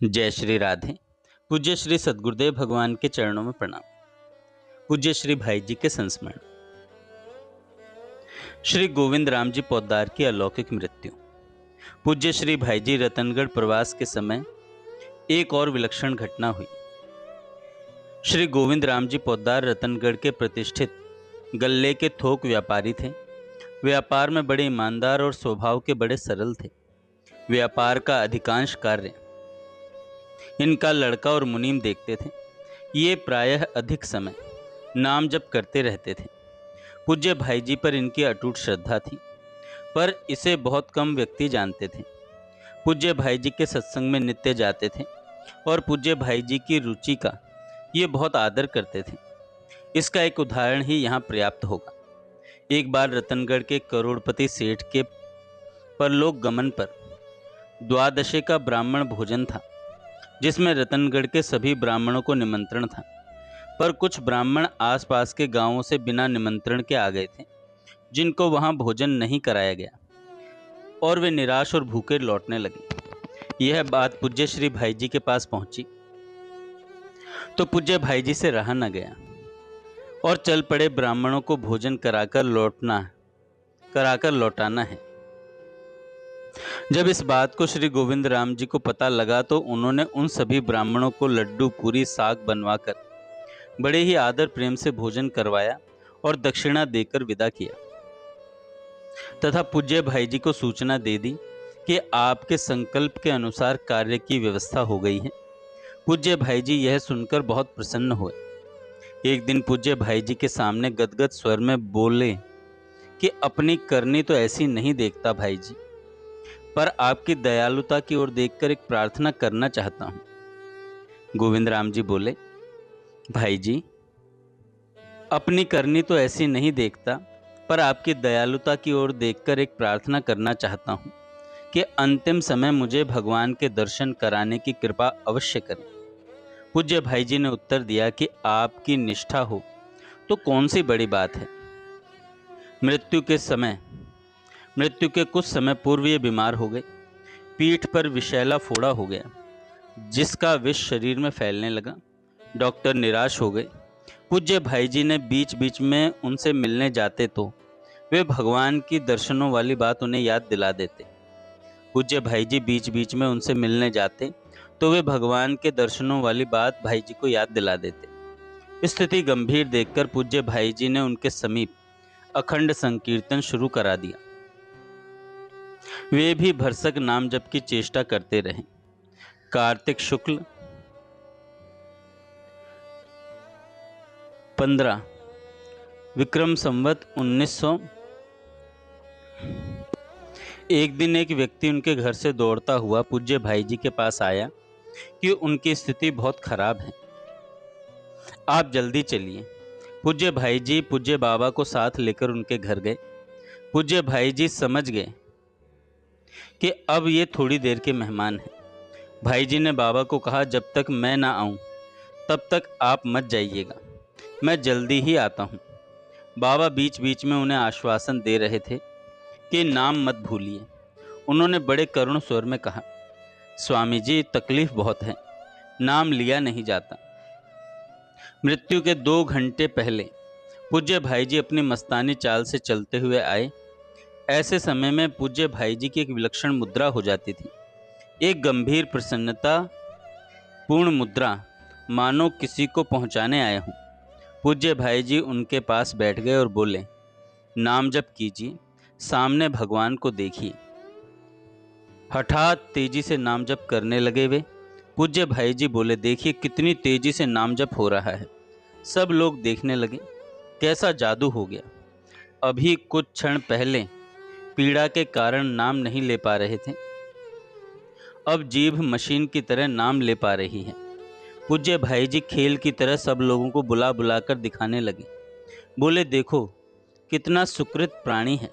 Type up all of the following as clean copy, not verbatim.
जय श्री राधे। पूज्य श्री सद्गुरुदेव भगवान के चरणों में प्रणाम। पूज्य श्री भाई जी के संस्मरण। श्री गोविंद राम जी पोद्दार की अलौकिक मृत्यु। पूज्य श्री भाई जी रतनगढ़ प्रवास के समय एक और विलक्षण घटना हुई। श्री गोविंद राम जी पोद्दार रतनगढ़ के प्रतिष्ठित गल्ले के थोक व्यापारी थे। व्यापार में बड़े ईमानदार और स्वभाव के बड़े सरल थे। व्यापार का अधिकांश कार्य इनका लड़का और मुनीम देखते थे। ये प्रायः अधिक समय नाम जप करते रहते थे। पूज्य भाई जी पर इनकी अटूट श्रद्धा थी, पर इसे बहुत कम व्यक्ति जानते थे। पूज्य भाई जी के सत्संग में नित्य जाते थे और पूज्य भाई जी की रुचि का ये बहुत आदर करते थे। इसका एक उदाहरण ही यहाँ पर्याप्त होगा। एक बार रतनगढ़ के करोड़पति सेठ के परलोक गमन पर द्वादशी का ब्राह्मण भोजन था, जिसमें रतनगढ़ के सभी ब्राह्मणों को निमंत्रण था। पर कुछ ब्राह्मण आसपास के गांवों से बिना निमंत्रण के आ गए थे, जिनको वहां भोजन नहीं कराया गया और वे निराश और भूखे लौटने लगे। यह बात पूज्य श्री भाई जी के पास पहुंची तो पूज्य भाई जी से रहा न गया और चल पड़े ब्राह्मणों को भोजन कराकर लौटाना है। जब इस बात को श्री गोविंद राम जी को पता लगा तो उन्होंने उन सभी ब्राह्मणों को लड्डू पूरी साग बनवाकर बड़े ही आदर प्रेम से भोजन करवाया और दक्षिणा देकर विदा किया तथा पूज्य भाई जी को सूचना दे दी कि आपके संकल्प के अनुसार कार्य की व्यवस्था हो गई है। पूज्य भाई जी यह सुनकर बहुत प्रसन्न हुए। एक दिन पूज्य भाई जी के सामने गदगद स्वर में बोले कि अपनी करनी तो ऐसी नहीं देखता भाई जी, पर आपकी दयालुता की ओर देखकर एक प्रार्थना करना चाहता हूं। गोविंद राम जी बोले, भाई जी, अपनी करनी तो ऐसी नहीं देखता, पर आपकी दयालुता की ओर देखकर एक प्रार्थना करना चाहता हूं कि अंतिम समय मुझे भगवान के दर्शन कराने की कृपा अवश्य करें। पूज्य भाई जी ने उत्तर दिया कि आपकी निष्ठा हो तो कौन सी बड़ी बात है। मृत्यु के कुछ समय पूर्व ये बीमार हो गए। पीठ पर विषैला फोड़ा हो गया, जिसका विष शरीर में फैलने लगा। डॉक्टर निराश हो गए। पूज्य भाई जी ने बीच बीच में उनसे मिलने जाते तो वे भगवान की दर्शनों वाली बात उन्हें याद दिला देते। पूज्य भाई जी बीच बीच में उनसे मिलने जाते तो वे भगवान के दर्शनों वाली बात भाई जी को याद दिला देते। स्थिति गंभीर देखकर पूज्य भाई जी ने उनके समीप अखंड संकीर्तन शुरू करा दिया। वे भी भरसक नाम जप की चेष्टा करते रहे। कार्तिक शुक्ल 15 विक्रम संवत 1900 एक दिन एक व्यक्ति उनके घर से दौड़ता हुआ पूज्य भाई जी के पास आया कि उनकी स्थिति बहुत खराब है, आप जल्दी चलिए। पूज्य भाई जी पूज्य बाबा को साथ लेकर उनके घर गए। पूज्य भाई जी समझ गए कि अब ये थोड़ी देर के मेहमान हैं। भाई जी ने बाबा को कहा, जब तक मैं ना आऊं तब तक आप मत जाइएगा, मैं जल्दी ही आता हूं। बाबा बीच बीच में उन्हें आश्वासन दे रहे थे कि नाम मत भूलिए। उन्होंने बड़े करुण स्वर में कहा, स्वामी जी, तकलीफ बहुत है, नाम लिया नहीं जाता। मृत्यु के 2 घंटे पहले पूज्य भाई जी अपनी मस्तानी चाल से चलते हुए आए। ऐसे समय में पूज्य भाई जी की एक विलक्षण मुद्रा हो जाती थी, एक गंभीर प्रसन्नता पूर्ण मुद्रा, मानो किसी को पहुंचाने आए हों। पूज्य भाई जी उनके पास बैठ गए और बोले, नाम जप कीजिए, सामने भगवान को देखिए। हठात तेजी से नाम जप करने लगे वे। पूज्य भाई जी बोले, देखिए कितनी तेजी से नाम जप हो रहा है। सब लोग देखने लगे, कैसा जादू हो गया। अभी कुछ क्षण पहले पीड़ा के कारण नाम नहीं ले पा रहे थे, अब जीभ मशीन की तरह नाम ले पा रही है। पूज्य भाई जी खेल की तरह सब लोगों को बुला बुलाकर दिखाने लगे। बोले, देखो कितना सुकृत प्राणी है,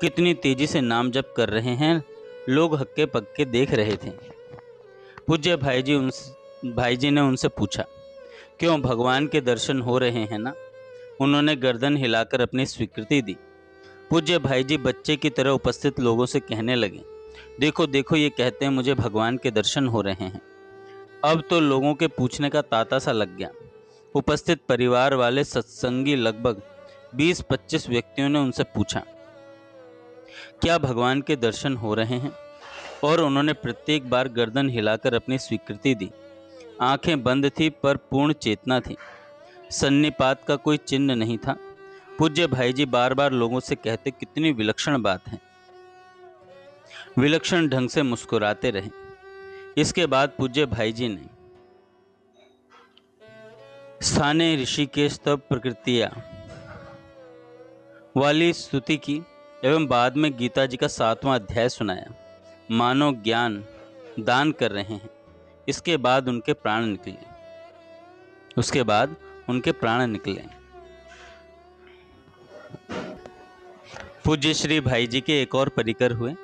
कितनी तेजी से नाम जप कर रहे हैं। लोग हक्के पक्के देख रहे थे। पूज्य भाई जी ने उनसे पूछा, क्यों, भगवान के दर्शन हो रहे हैं ना? उन्होंने गर्दन हिलाकर अपनी स्वीकृति दी। पूज्य भाई जी बच्चे की तरह उपस्थित लोगों से कहने लगे, देखो देखो, ये कहते हैं मुझे भगवान के दर्शन हो रहे हैं। अब तो लोगों के पूछने का तांता सा लग गया। उपस्थित परिवार वाले सत्संगी लगभग 20-25 व्यक्तियों ने उनसे पूछा, क्या भगवान के दर्शन हो रहे हैं? और उन्होंने प्रत्येक बार गर्दन हिलाकर अपनी स्वीकृति दी। आंखें बंद थी पर पूर्ण चेतना थी। सन्निपात का कोई चिन्ह नहीं था। पूज्य भाई जी बार बार लोगों से कहते, कितनी विलक्षण बात है। विलक्षण ढंग से मुस्कुराते रहे। इसके बाद पूज्य भाई जी ने स्थाने ऋषिकेश तब प्रकृतिया वाली स्तुति की एवं बाद में गीता जी का 7वां अध्याय सुनाया। मानो ज्ञान दान कर रहे हैं। इसके बाद उनके प्राण निकले। पूज्य श्री भाई जी के एक और परिकर हुए,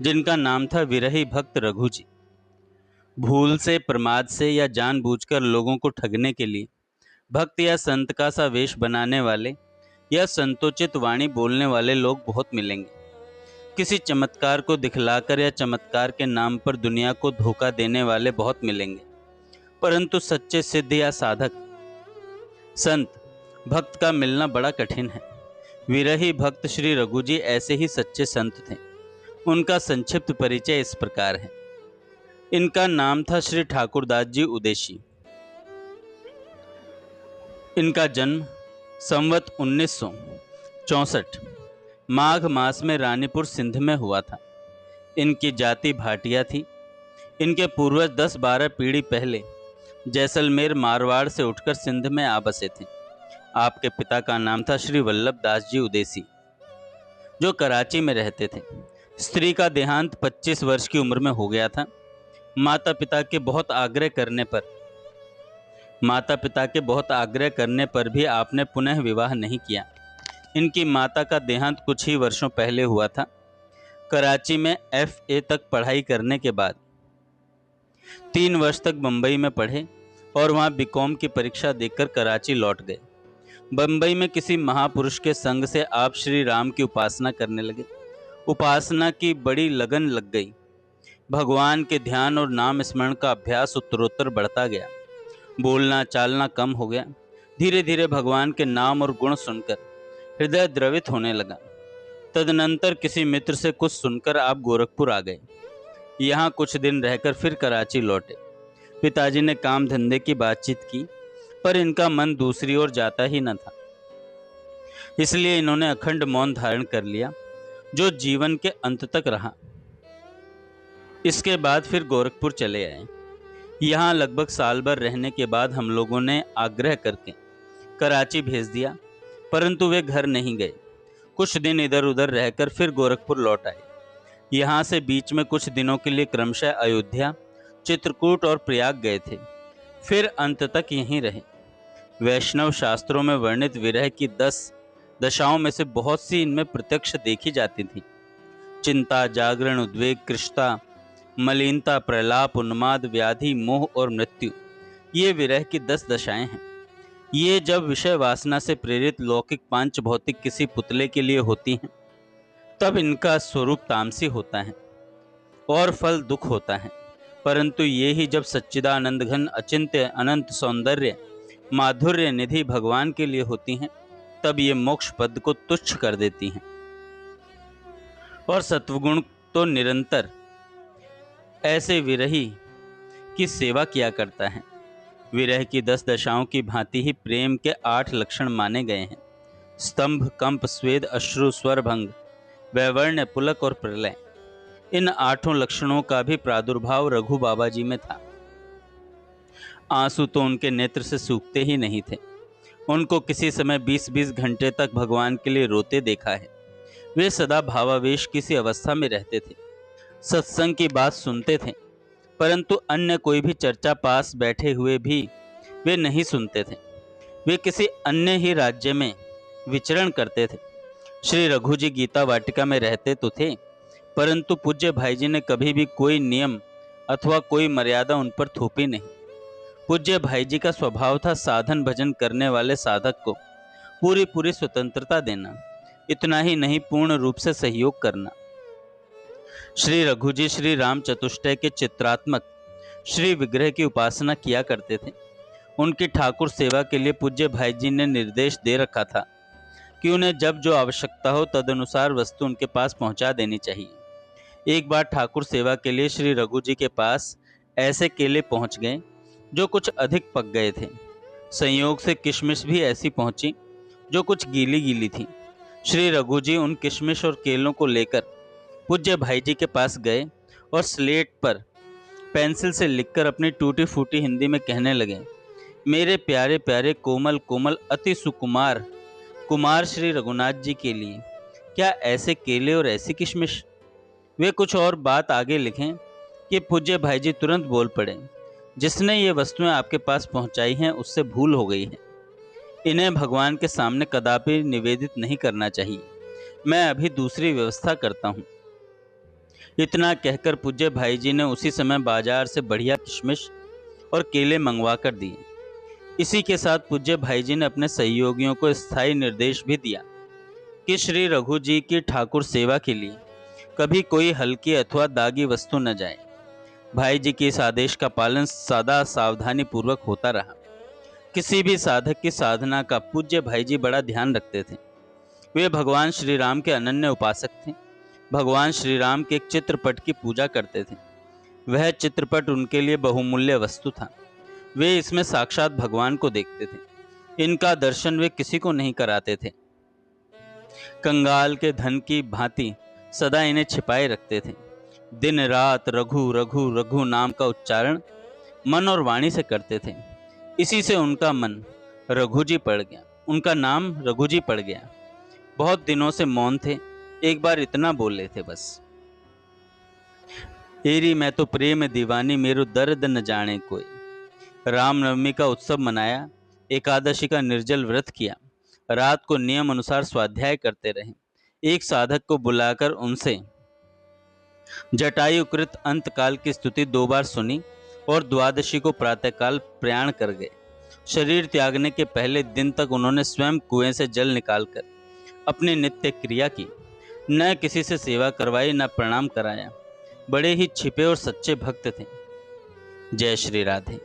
जिनका नाम था विरही भक्त रघु जी। भूल से, प्रमाद से या जानबूझकर लोगों को ठगने के लिए भक्त या संत का सा वेश बनाने वाले या संतोचित वाणी बोलने वाले लोग बहुत मिलेंगे। किसी चमत्कार को दिखलाकर या चमत्कार के नाम पर दुनिया को धोखा देने वाले बहुत मिलेंगे, परंतु सच्चे सिद्ध या साधक संत भक्त का मिलना बड़ा कठिन है। विरही भक्त श्री रघु जी ऐसे ही सच्चे संत थे। उनका संक्षिप्त परिचय इस प्रकार है। इनका नाम था श्री ठाकुरदास जी उदेशी। इनका जन्म संवत 1964 माघ मास में रानीपुर सिंध में हुआ था। इनकी जाति भाटिया थी। इनके पूर्वज 10-12 पीढ़ी पहले जैसलमेर मारवाड़ से उठकर सिंध में आ बसे थे। आपके पिता का नाम था श्री वल्लभ दास जी उदेसी, जो कराची में रहते थे। स्त्री का देहांत 25 वर्ष की उम्र में हो गया था। माता पिता के बहुत आग्रह करने पर भी आपने पुनः विवाह नहीं किया। इनकी माता का देहांत कुछ ही वर्षों पहले हुआ था। कराची में FA तक पढ़ाई करने के बाद 3 वर्ष तक बंबई में पढ़े और वहां BCom की परीक्षा देकर कराची लौट गए। बंबई में किसी महापुरुष के संग से आप श्री राम की उपासना करने लगे। उपासना की बड़ी लगन लग गई। भगवान के ध्यान और नाम स्मरण का अभ्यास उत्तरोत्तर बढ़ता गया। बोलना चालना कम हो गया। धीरे धीरे भगवान के नाम और गुण सुनकर हृदय द्रवित होने लगा। तदनंतर किसी मित्र से कुछ सुनकर आप गोरखपुर आ गए। यहाँ कुछ दिन रहकर फिर कराची लौटे। पिताजी ने काम धंधे की बातचीत की, पर इनका मन दूसरी ओर जाता ही न था। इसलिए इन्होंने अखंड मौन धारण कर लिया, जो जीवन के अंत तक रहा। इसके बाद फिर गोरखपुर चले आए। यहाँ लगभग साल भर रहने के बाद हम लोगों ने आग्रह करके कराची भेज दिया, परंतु वे घर नहीं गए। कुछ दिन इधर उधर रहकर फिर गोरखपुर लौट आए। यहाँ से बीच में कुछ दिनों के लिए क्रमशः अयोध्या, चित्रकूट और प्रयाग गए थे। फिर अंत तक यहीं रहे। वैष्णव शास्त्रों में वर्णित विरह की 10 दशाओं में से बहुत सी इनमें प्रत्यक्ष देखी जाती थी। चिंता, जागरण, उद्वेग, कृष्णता, मलिनता, प्रलाप, उन्माद, व्याधि, मोह और मृत्यु, ये विरह की 10 दशाएं हैं। ये जब विषय वासना से प्रेरित लौकिक पांच भौतिक किसी पुतले के लिए होती हैं, तब इनका स्वरूप तामसी होता है और फल दुख होता है। परंतु ये ही जब सच्चिदानंद घन अचिंत्य अनंत सौंदर्य माधुर्य निधि भगवान के लिए होती हैं, तब ये मोक्ष पद को तुच्छ कर देती हैं। और सत्वगुण तो निरंतर ऐसे विरही की सेवा किया करता है। विरह की 10 दशाओं की भांति ही प्रेम के 8 लक्षण माने गए हैं। स्तंभ, कंप, स्वेद, अश्रु, स्वरभंग, वैवर्ण्य, पुलक और प्रलय, इन 8 लक्षणों का भी प्रादुर्भाव रघु बाबा जी में था। आंसू तो उनके नेत्र से सूखते ही नहीं थे। उनको किसी समय 20-20 घंटे तक भगवान के लिए रोते देखा है। वे सदा भावावेश की सी अवस्था में रहते थे। सत्संग की बात सुनते थे, परंतु अन्य कोई भी चर्चा पास बैठे हुए भी वे नहीं सुनते थे। वे किसी अन्य ही राज्य में विचरण करते थे। श्री रघु जी गीता वाटिका में रहते तो थे, परंतु पूज्य भाई जी ने कभी भी कोई नियम अथवा कोई मर्यादा उन पर थोपी नहीं। पूज्य भाई जी का स्वभाव था साधन भजन करने वाले साधक को पूरी स्वतंत्रता देना। इतना ही नहीं, पूर्ण रूप से सहयोग करना। श्री रघु जी श्री राम चतुष्टय के चित्रात्मक श्री विग्रह की उपासना किया करते थे। उनकी ठाकुर सेवा के लिए पूज्य भाई जी ने निर्देश दे रखा था कि उन्हें जब जो आवश्यकता हो तदनुसार वस्तु उनके पास पहुंचा देनी चाहिए। एक बार ठाकुर सेवा के लिए श्री रघु जी के पास ऐसे केले पहुंच गए जो कुछ अधिक पक गए थे। संयोग से किशमिश भी ऐसी पहुंची जो कुछ गीली गीली थी। श्री रघु जी उन किशमिश और केलों को लेकर पूज्य भाई जी के पास गए और स्लेट पर पेंसिल से लिखकर अपनी टूटी फूटी हिंदी में कहने लगे, मेरे प्यारे प्यारे कोमल कोमल अति सुकुमार कुमार श्री रघुनाथ जी के लिए क्या ऐसे केले और ऐसी किशमिश। वे कुछ और बात आगे लिखें कि पूज्य भाई जी तुरंत बोल पड़े, जिसने ये वस्तुएं आपके पास पहुंचाई हैं उससे भूल हो गई है। इन्हें भगवान के सामने कदापि निवेदित नहीं करना चाहिए। मैं अभी दूसरी व्यवस्था करता हूँ। इतना कहकर पूज्य भाई जी ने उसी समय बाजार से बढ़िया किशमिश और केले मंगवा कर दिए। इसी के साथ पूज्य भाई जी ने अपने सहयोगियों को स्थायी निर्देश भी दिया कि श्री रघु जी की ठाकुर सेवा के लिए कभी कोई हल्की अथवा दागी वस्तु न जाए। भाई जी के इस आदेश का पालन सदा सावधानी पूर्वक होता रहा। किसी भी साधक की साधना का पूज्य भाई जी बड़ा ध्यान रखते थे। वे भगवान श्री राम के अनन्य उपासक थे। भगवान श्री राम के एक चित्रपट की पूजा करते थे। वह चित्रपट उनके लिए बहुमूल्य वस्तु था। वे इसमें साक्षात भगवान को देखते थे। इनका दर्शन वे किसी को नहीं कराते थे। कंगाल के धन की भांति सदा इन्हें छिपाए रखते थे। दिन रात रघु रघु रघु नाम का उच्चारण मन और वाणी से करते थे। इसी से उनका मन रघु जी पड़ गया, उनका नाम रघु जी पड़ गया। बहुत दिनों से मौन थे। एक बार इतना बोले थे बस, एरी मैं तो प्रेम दीवानी मेरो दर्द न जाने कोई। रामनवमी का उत्सव मनाया, एकादशी का निर्जल व्रत किया, रात को नियम अनुसार स्वाध्याय करते रहे। एक साधक को बुलाकर उनसे जटायुकृत अंतकाल की स्तुति 2 बार सुनी और द्वादशी को प्रातःकाल प्रयाण कर गए। शरीर त्यागने के पहले दिन तक उन्होंने स्वयं कुएं से जल निकालकर अपनी नित्य क्रिया की। न किसी से सेवा करवाई, न प्रणाम कराया। बड़े ही छिपे और सच्चे भक्त थे। जय श्री राधे।